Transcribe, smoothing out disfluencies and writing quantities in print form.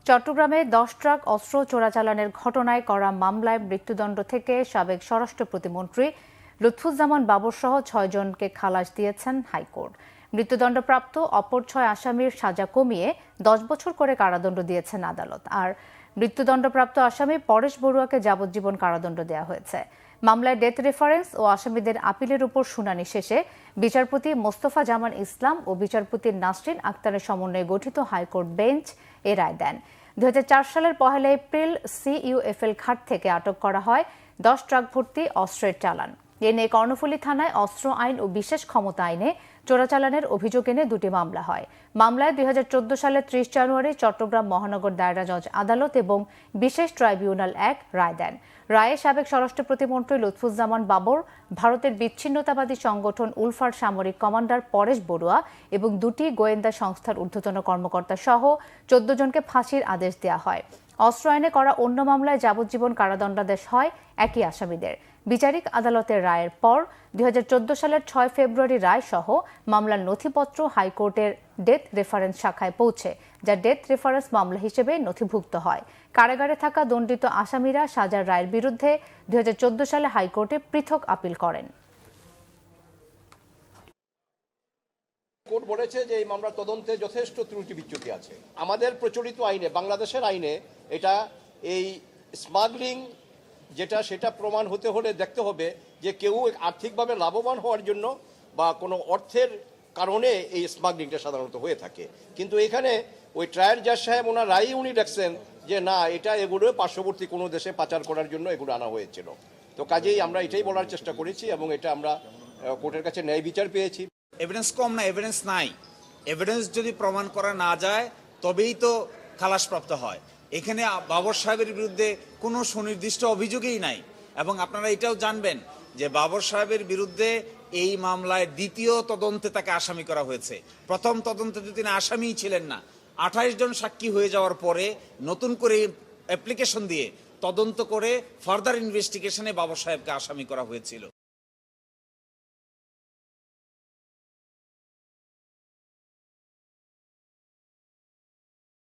চট্টগ্রামে ১০ ট্রাক অস্ত্র চোরাচালানের ঘটনায় করা মামলায় মৃত্যুদণ্ড থেকে সাবেক স্বরাষ্ট্র প্রতিমন্ত্রী লুৎফুজ্জামান বাবর সহ ৬ জনকে খালাস দিয়েছেন হাইকোর্ট। মৃত্যুদণ্ডপ্রাপ্ত অপর ৬ আসামির সাজা কমিয়ে ১০ বছর করে কারাদণ্ড দিয়েছেন আদালত। আর মৃত্যুদণ্ডপ্রাপ্ত আসামি পরেশ বড়ুয়াকে যাবজ্জীবন কারাদণ্ড দেওয়া হয়েছে। মামলায় ডেথ রেফারেন্স ও আসামিদের আপিলের উপর শুনানি শেষে বিচারপতি মোস্তফা জামান ইসলাম ও বিচারপতি নাসরিন আক্তারের সমন্বয়ে গঠিত হাইকোর্ট বেঞ্চ এ রায় দেন। ২০০৪ সালের ১ এপ্রিল CUFL ঘাট থেকে আটক করা হয় ১০ ট্রাক ভর্তি অস্ত্রের চালান। এ নিয়ে কর্ণফুলী থানায় অস্ত্র আইন ও বিশেষ ক্ষমতা আইনে চোরাচালানের অভিযোগ এনে দুটি মামলা হয়। মামলায় ২০১৪ সালের ৩০ জানুয়ারি চট্টগ্রাম মহানগর দায়রা জজ আদালত এবং বিশেষ ট্রাইব্যুনাল ১ রায় দেন। রায়ে সাবেক স্বরাষ্ট্র প্রতিমন্ত্রী লুৎফুজ্জামান বাবর, ভারতের বিচ্ছিন্নতাবাদী সংগঠন উলফার সামরিক কমান্ডার পরেশ বড়ুয়া এবং দুটি গোয়েন্দা সংস্থার ঊর্ধ্বতন কর্মকর্তা সহ ১৪ জনকে ফাঁসির আদেশ দেওয়া হয়। অস্ত্র আইনে করা অন্য মামলায় যাবজ্জীবন কারাদণ্ডাদেশ হয় একই আসামিদের। বিচারিক আদালতের রায়ের পর ২০১৪ সালের ৬ ফেব্রুয়ারি রায় সহ মামলার নথিপত্র হাইকোর্টের ডেথ রেফারেন্স শাখায় পৌঁছে, যা ডেথ রেফারেন্স মামলা হিসেবে নথিভুক্ত হয়। কারাগারে থাকা দণ্ডিত আসামিরা সাজার রায়ের বিরুদ্ধে ২০১৪ সালে হাইকোর্টে পৃথক আপিল করেন। কোর্ট বলেছে যে এই মামলার তদন্তে যথেষ্ট ত্রুটি বিচ্যুতি আছে। আমাদের প্রচলিত আইনে, বাংলাদেশের আইনে, এটা এই স্মাগলিং যেটা সেটা প্রমাণ হতে হলে দেখতে হবে যে কেউ আর্থিকভাবে লাভবান হওয়ার জন্য বা কোনো অর্থের কারণে এই স্মাগলিংটা সাধারণত হয়ে থাকে। কিন্তু এখানে ওই ট্রায়াল জাজ সাহেব ওনার রায়ই উনি দেখছেন যে না, এটা এগুলো পার্শ্ববর্তী কোনো দেশে পাচার করার জন্য এগুলো আনা হয়েছিল। তো কাজেই আমরা এটাই বলার চেষ্টা করেছি এবং এটা আমরা কোর্টের কাছে ন্যায় বিচার পেয়েছি। এভিডেন্স কম না, এভিডেন্স নাই। এভিডেন্স যদি প্রমাণ করা না যায় তবেই তো খালাসপ্রাপ্ত হয়। এখানে বাবর সাহেবের বিরুদ্ধে কোনো সুনির্দিষ্ট অভিযোগই নাই। এবং আপনারা এটাও জানবেন যে বাবর সাহেবের বিরুদ্ধে এই মামলায় দ্বিতীয় তদন্তে তাকে আসামি করা হয়েছে। প্রথম তদন্তে তো তিনি আসামিই ছিলেন না। ২৮ জন সাক্ষী হয়ে যাওয়ার পরে নতুন করে অ্যাপ্লিকেশন দিয়ে তদন্ত করে ফার্দার ইনভেস্টিগেশনে বাবর সাহেবকে আসামি করা হয়েছিল।